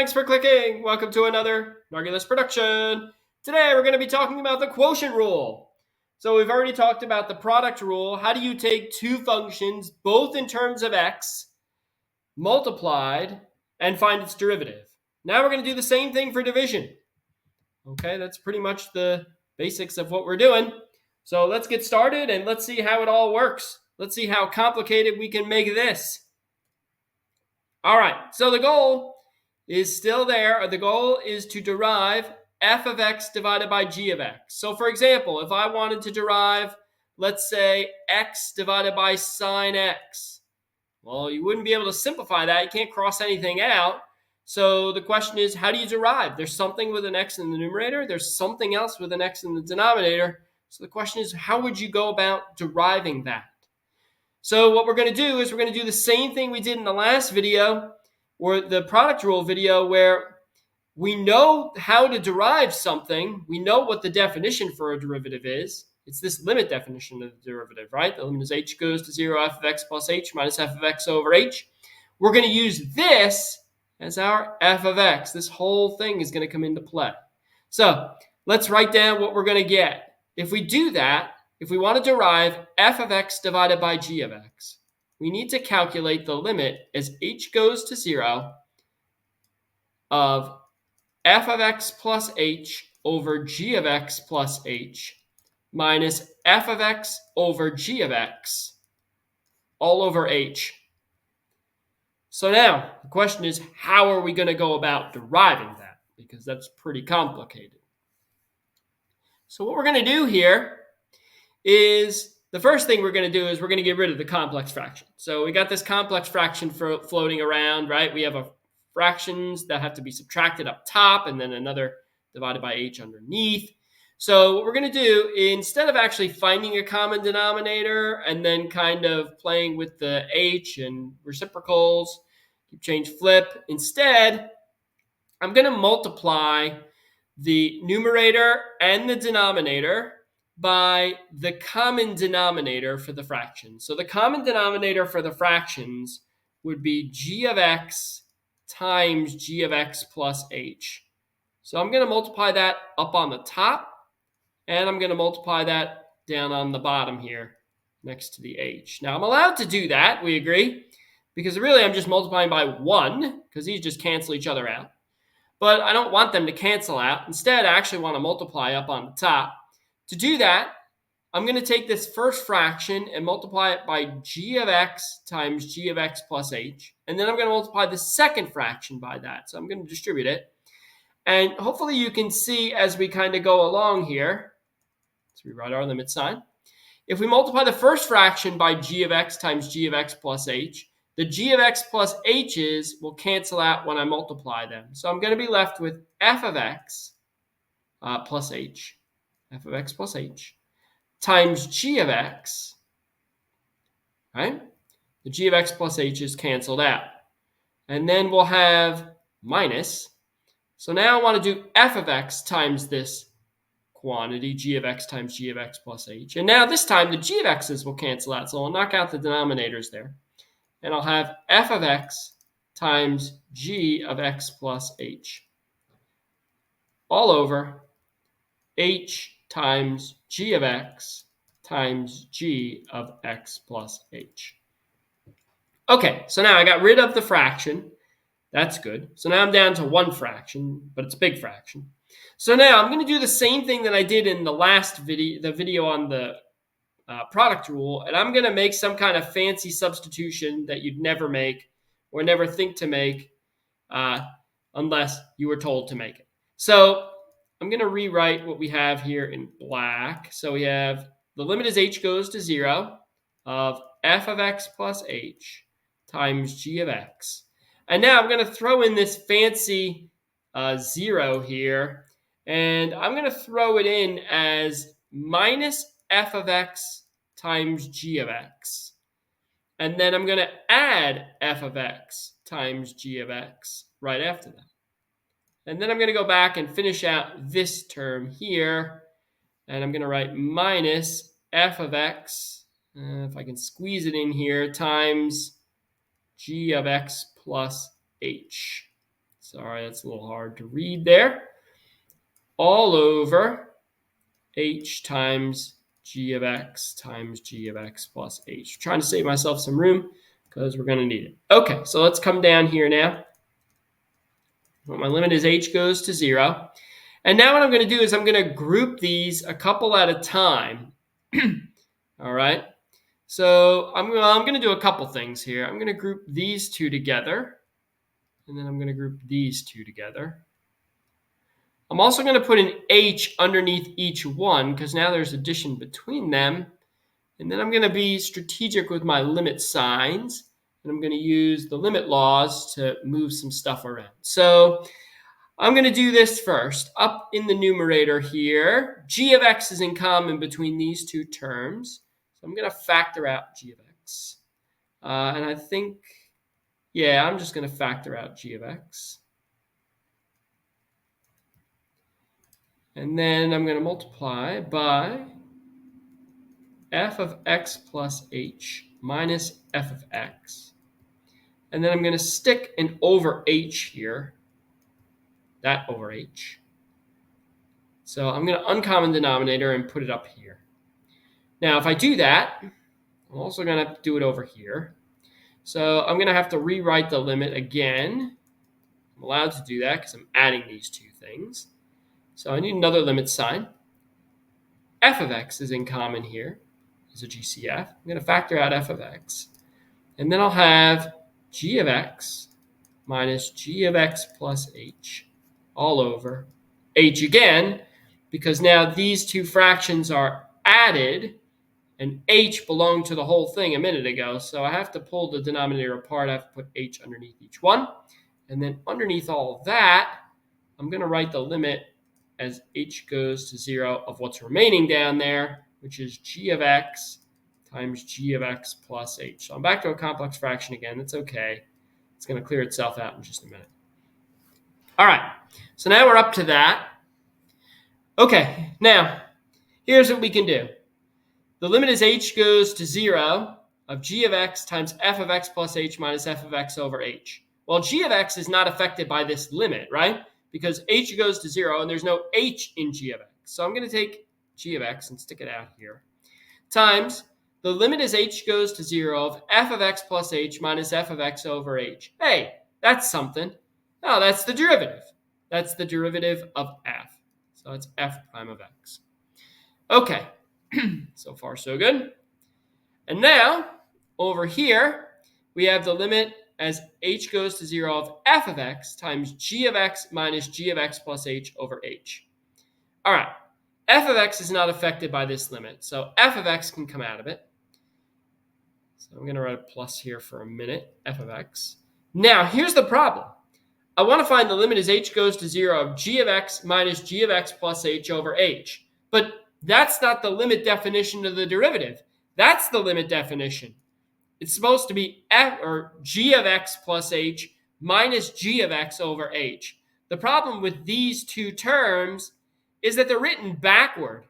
thanks for clicking. Welcome to another Nargilus production. Today we're going to be talking about the quotient rule. So we've already talked about the product rule. How do you take two functions, both in terms of x, multiplied, and find its derivative? Now we're going to do the same thing for division. Okay, that's pretty much the basics of what we're doing. So let's get started and let's see how it all works. Let's see how complicated we can make this. All right, so the goal is still there. The goal is to derive f of x divided by g of x. So for example, if I wanted to derive, let's say, x divided by sine x, well, you wouldn't be able to simplify that. You can't cross anything out. So the question is, how do you derive? There's something with an x in the numerator. There's something else with an x in the denominator. So the question is, how would you go about deriving that? So what we're going to do is we're going to do the same thing we did in the last video, or the product rule video, where we know how to derive something. We know what the definition for a derivative is. It's this limit definition of the derivative, right? The limit is h goes to 0, f of x plus h minus f of x over h. We're going to use this as our f of x. This whole thing is going to come into play. So let's write down what we're going to get. If we do that, if we want to derive f of x divided by g of x, we need to calculate the limit as h goes to 0 of f of x plus h over g of x plus h minus f of x over g of x all over h. So now the question is, how are we going to go about deriving that? Because that's pretty complicated. So what we're going to do here is, the first thing we're going to do is we're going to get rid of the complex fraction. So we got this complex fraction floating around, right? We have fractions that have to be subtracted up top and then another divided by h underneath. So what we're going to do, instead of actually finding a common denominator and then kind of playing with the h and reciprocals, keep, change, flip, instead, I'm going to multiply the numerator and the denominator by the common denominator for the fractions. So the common denominator for the fractions would be g of x times g of x plus h. So I'm going to multiply that up on the top, and I'm going to multiply that down on the bottom here next to the h. Now I'm allowed to do that, we agree, because really I'm just multiplying by 1, because these just cancel each other out. But I don't want them to cancel out. Instead, I actually want to multiply up on the top. To do that, I'm going to take this first fraction and multiply it by g of x times g of x plus h. And then I'm going to multiply the second fraction by that. So I'm going to distribute it. And hopefully you can see as we kind of go along here, let's rewrite our limit sign. If we multiply the first fraction by g of x times g of x plus h, the g of x plus h's will cancel out when I multiply them. So I'm going to be left with f of x plus h, f of x plus h, times g of x, right? The g of x plus h is canceled out. And then we'll have minus. So now I want to do f of x times this quantity, g of x times g of x plus h. And now this time the g of x's will cancel out, so I'll knock out the denominators there. And I'll have f of x times g of x plus h all over h times g of x times g of x plus h. Okay, so now I got rid of the fraction. That's good. So now I'm down to one fraction, but it's a big fraction. So now I'm going to do the same thing that I did in the last video, the video on the product rule, and I'm going to make some kind of fancy substitution that you'd never make or never think to make unless you were told to make it. So I'm going to rewrite what we have here in black. So we have the limit as h goes to 0 of f of x plus h times g of x. And now I'm going to throw in this fancy 0 here, and I'm going to throw it in as minus f of x times g of x. And then I'm going to add f of x times g of x right after that. And then I'm going to go back and finish out this term here. And I'm going to write minus f of x, if I can squeeze it in here, times g of x plus h. sorry, that's a little hard to read there, all over h times g of x times g of x plus h. I'm trying to save myself some room because we're going to need it. Okay, so let's come down here now. Well, my limit is h goes to 0. And now what I'm going to do is I'm going to group these a couple at a time. All right. So I'm going to do a couple things here. I'm going to group these two together. And then I'm going to group these two together. I'm also going to put an h underneath each one because now there's addition between them. And then I'm going to be strategic with my limit signs. And I'm going to use the limit laws to move some stuff around. So I'm going to do this first. Up in the numerator here, g of x is in common between these two terms. So I'm going to factor out g of x. And I think, yeah, I'm just going to factor out g of x. And then I'm going to multiply by f of x plus h minus f of x. And then I'm going to stick an over h here. That over h. So I'm going to uncommon denominator and put it up here. Now, if I do that, I'm also going to do it over here. So I'm going to have to rewrite the limit again. I'm allowed to do that because I'm adding these two things. So I need another limit sign. F of x is in common here. Is a GCF. I'm going to factor out f of x. And then I'll have g of x minus g of x plus h all over h again, because now these two fractions are added, and h belonged to the whole thing a minute ago. So I have to pull the denominator apart. I have to put h underneath each one. And then underneath all of that, I'm going to write the limit as h goes to 0 of what's remaining down there, which is g of x times g of x plus h. So I'm back to a complex fraction again. That's okay. It's going to clear itself out in just a minute. All right, so now we're up to that. Okay, now here's what we can do. The limit is h goes to 0 of g of x times f of x plus h minus f of x over h. Well, g of x is not affected by this limit, right? Because h goes to 0 and there's no h in g of x. So I'm going to take g of x and stick it out here. Times the limit is h goes to 0 of f of x plus h minus f of x over h. Hey, that's something. Oh, that's the derivative. That's the derivative of f. So it's f prime of x. Okay, so far so good. And now, over here, we have the limit as h goes to 0 of f of x times g of x minus g of x plus h over h. All right, f of x is not affected by this limit, so f of x can come out of it. So I'm going to write a plus here for a minute, f of x. Now, here's the problem. I want to find the limit as h goes to 0 of g of x minus g of x plus h over h. But that's not the limit definition of the derivative. That's the limit definition. It's supposed to be f or g of x plus h minus g of x over h. The problem with these two terms is that they're written backward,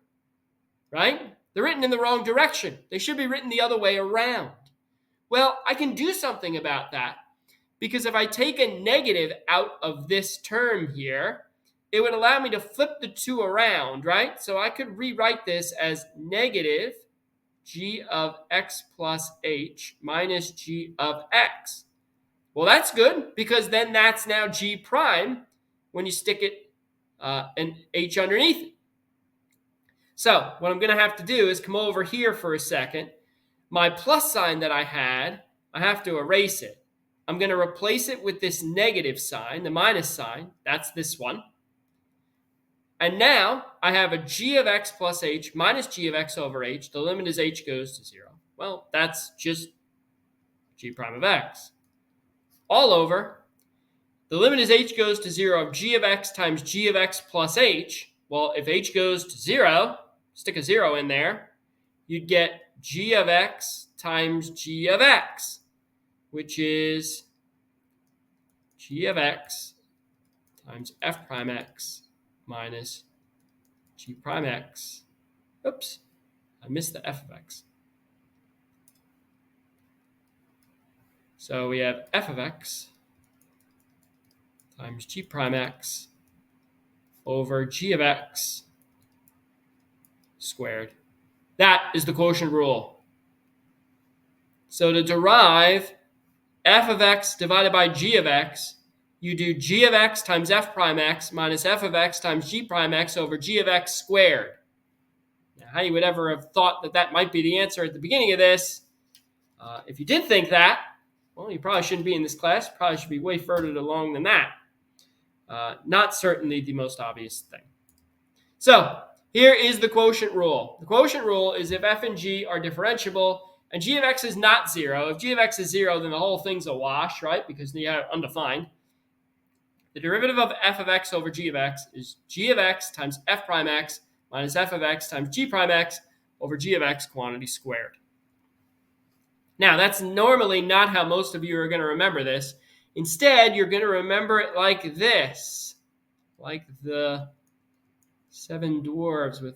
right? They're written in the wrong direction. They should be written the other way around. Well, I can do something about that, because if I take a negative out of this term here, it would allow me to flip the two around, right? So I could rewrite this as negative g of x plus h minus g of x. Well, that's good, because then that's now g prime when you stick it an h underneath it. So what I'm going to have to do is come over here for a second. My plus sign that I had, I have to erase it. I'm going to replace it with this negative sign, the minus sign. That's this one. And now I have a g of x plus h minus g of x over h. The limit is h goes to 0. Well, that's just g prime of x. All over, the limit is h goes to 0 of g of x times g of x plus h. Well, if h goes to 0, stick a 0 in there, you'd get g of x times g of x, which is g of x times f prime x minus g prime x. Oops, I missed the f of x. So we have f of x times g prime x over g of x squared. That is the quotient rule. So to derive f of x divided by g of x, you do g of x times f prime x minus f of x times g prime x over g of x squared. Now, how you would ever have thought that that might be the answer at the beginning of this, if you did think that, well, you probably shouldn't be in this class. You probably should be way further along than that. Not certainly the most obvious thing. So here is the quotient rule. The quotient rule is if f and g are differentiable and g of x is not 0. If g of x is 0, then the whole thing's a wash, right? Because you have undefined. The derivative of f of x over g of x is g of x times f prime x minus f of x times g prime x over g of x quantity squared. Now, that's normally not how most of you are going to remember this. Instead, you're going to remember it like this, like the 7 dwarves with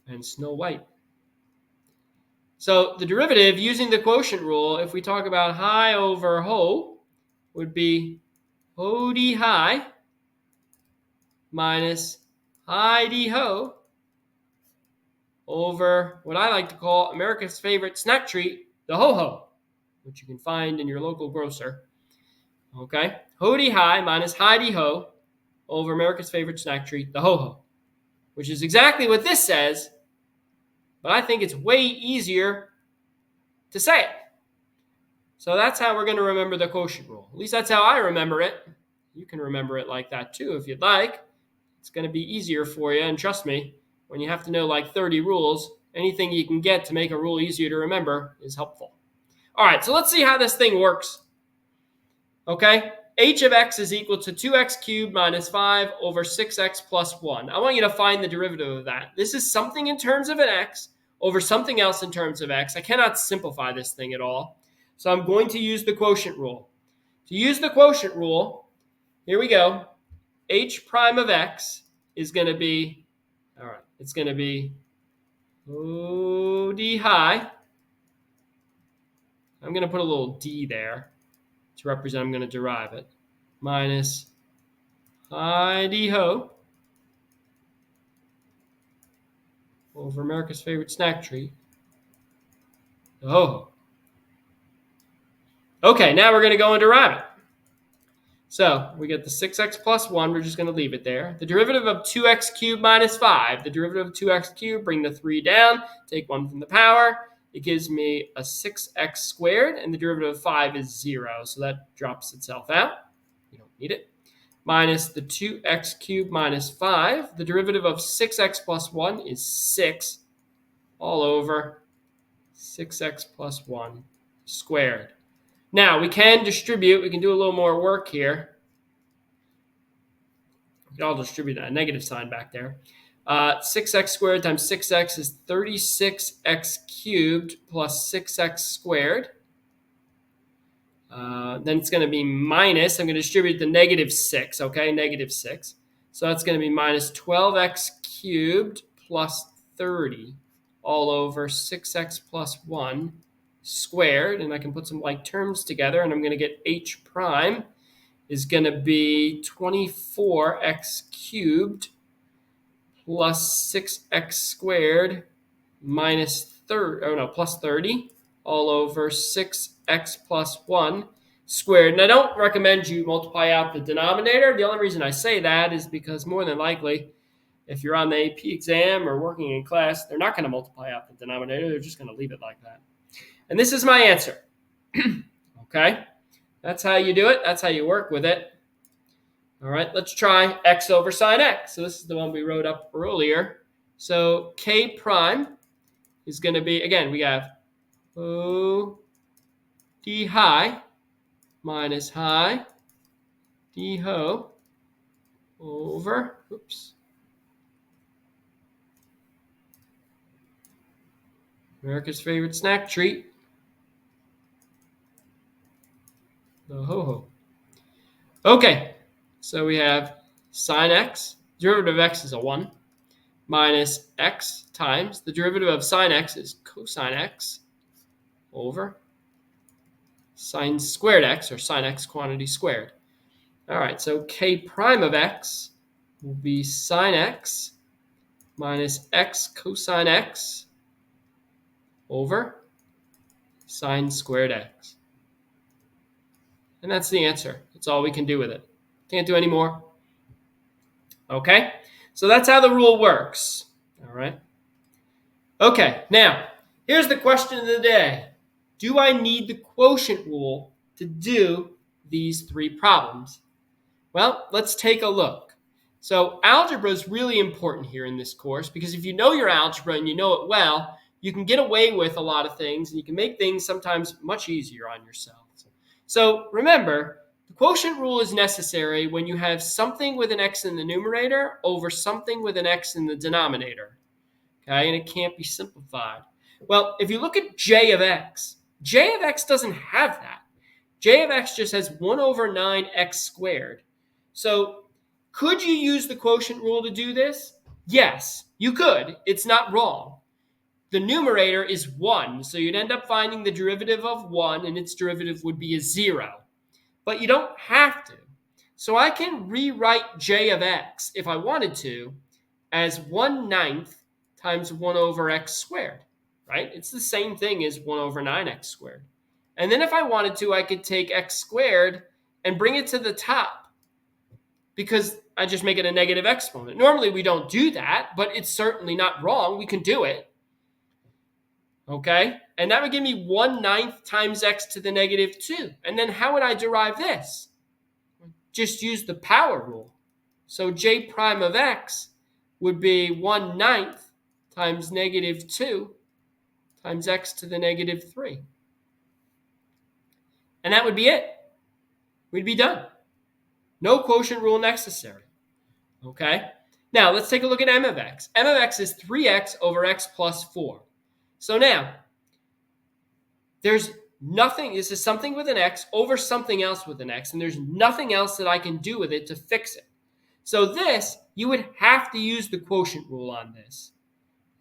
and Snow White. So the derivative using the quotient rule, if we talk about high over ho, would be ho d high minus high d ho over what I like to call America's favorite snack treat, the ho-ho, which you can find in your local grocer. Okay? Ho d high minus high d ho over America's favorite snack treat, the ho-ho, which is exactly what this says, but I think it's way easier to say it. So that's how we're going to remember the quotient rule. At least that's how I remember it. You can remember it like that too if you'd like. It's going to be easier for you, and trust me, when you have to know like 30 rules, anything you can get to make a rule easier to remember is helpful. All right, so let's see how this thing works. Okay, h of x is equal to 2x cubed minus 5 over 6x plus 1. I want you to find the derivative of that. This is something in terms of an x over something else in terms of x. I cannot simplify this thing at all. So I'm going to use the quotient rule. To use the quotient rule, here we go. H prime of x is going to be, all right, it's going to be O d high. I'm going to put a little d there to represent I'm going to derive it. Minus high d ho over America's favorite snack treat, the ho-ho. Okay, now we're going to go and derive it. So we get the 6x plus 1. We're just going to leave it there. The derivative of 2x cubed minus 5. The derivative of 2x cubed, bring the 3 down, take 1 from the power. It gives me a 6x squared, and the derivative of 5 is 0. So that drops itself out. We don't need it. Minus the 2x cubed minus 5. The derivative of 6x plus 1 is 6 all over 6x plus 1 squared. Now, we can distribute. We can do a little more work here. I'll distribute a negative sign back there. 6x squared times 6x is 36x cubed plus 6x squared. Then it's going to be minus. I'm going to distribute the negative 6, okay? Negative 6. So that's going to be minus 12x cubed plus 30 all over 6x plus 1 squared, and I can put some like terms together, and I'm going to get h prime is going to be 24x cubed plus 6x squared minus plus 30 all over 6x plus 1 squared. And I don't recommend you multiply out the denominator. The only reason I say that is because more than likely, if you're on the AP exam or working in class, they're not going to multiply out the denominator. They're just going to leave it like that. And this is my answer. Okay? That's how you do it. That's how you work with it. All right, let's try x over sine x. So this is the one we wrote up earlier. So k prime is going to be, again, we have O d high minus high d ho over, America's favorite snack treat, the ho-ho. Okay, so we have sine x, derivative of x is a 1, minus x times, the derivative of sine x is cosine x over sine squared x, or sine x quantity squared. All right, so k prime of x will be sine x minus x cosine x over sine squared x. And that's the answer. That's all we can do with it. Can't do any more. Okay, so that's how the rule works. All right. Okay, now, here's the question of the day. Do I need the quotient rule to do these three problems? Well, let's take a look. So algebra is really important here in this course because if you know your algebra and you know it well, you can get away with a lot of things and you can make things sometimes much easier on yourself. So remember, the quotient rule is necessary when you have something with an x in the numerator over something with an x in the denominator. Okay, and it can't be simplified. Well, if you look at j of x doesn't have that. J of x just has 1 over 9x squared. So could you use the quotient rule to do this? Yes, you could. It's not wrong. The numerator is 1, so you'd end up finding the derivative of 1, and its derivative would be a 0. But you don't have to. So I can rewrite j of x, if I wanted to, as 1/9 times 1 over x squared, right? It's the same thing as 1 over 9x squared. And then if I wanted to, I could take x squared and bring it to the top because I just make it a negative exponent. Normally we don't do that, but it's certainly not wrong. We can do it. Okay? And that would give me 1/9 times x to the negative 2. And then how would I derive this? Just use the power rule. So j prime of x would be 1/9 times negative 2 times x to the negative 3. And that would be it. We'd be done. No quotient rule necessary. Okay? Now, let's take a look at m of x. M of x is 3x over x plus 4. So now, there's nothing, this is something with an x over something else with an x, and there's nothing else that I can do with it to fix it. So this, you would have to use the quotient rule on this.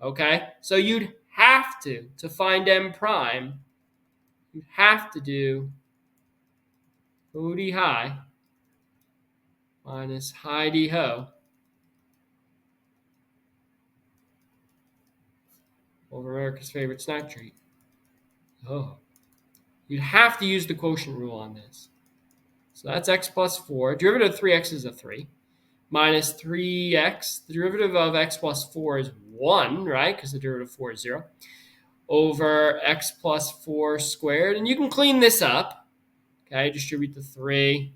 Okay? So you'd have to find m prime, you'd have to do Hody high minus high d ho over America's favorite snack treat. Oh, you'd have to use the quotient rule on this. So that's x plus 4. Derivative of 3x is a 3. Minus 3x. The derivative of x plus 4 is 1, right? Because the derivative of 4 is 0. Over x plus 4 squared. And you can clean this up. Okay, distribute the 3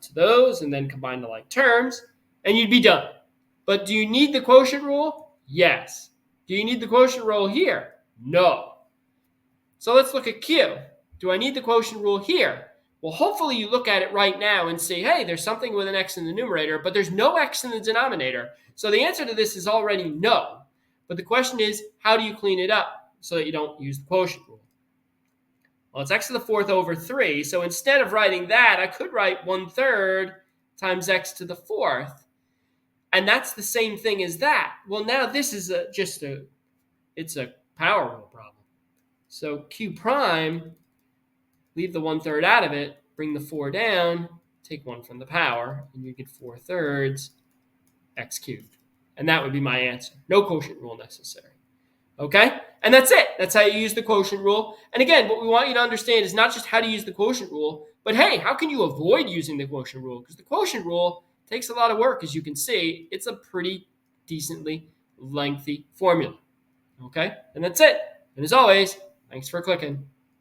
to those and then combine the like terms. And you'd be done. But do you need the quotient rule? Yes. Do you need the quotient rule here? No. So let's look at Q. Do I need the quotient rule here? Well, hopefully you look at it right now and say, hey, there's something with an x in the numerator, but there's no x in the denominator. So the answer to this is already no. But the question is, how do you clean it up so that you don't use the quotient rule? Well, it's x to the 4th over 3. So instead of writing that, I could write 1/3 times x to the 4th. And that's the same thing as that. Well, now this is it's a power rule problem. So q prime, leave the 1/3 out of it, bring the 4 down, take 1 from the power, and you get 4/3 x cubed. And that would be my answer. No quotient rule necessary. Okay? And that's it. That's how you use the quotient rule. And again, what we want you to understand is not just how to use the quotient rule, but hey, how can you avoid using the quotient rule? Because the quotient rule takes a lot of work, as you can see. It's a pretty decently lengthy formula. Okay? And that's it. And as always, thanks for clicking.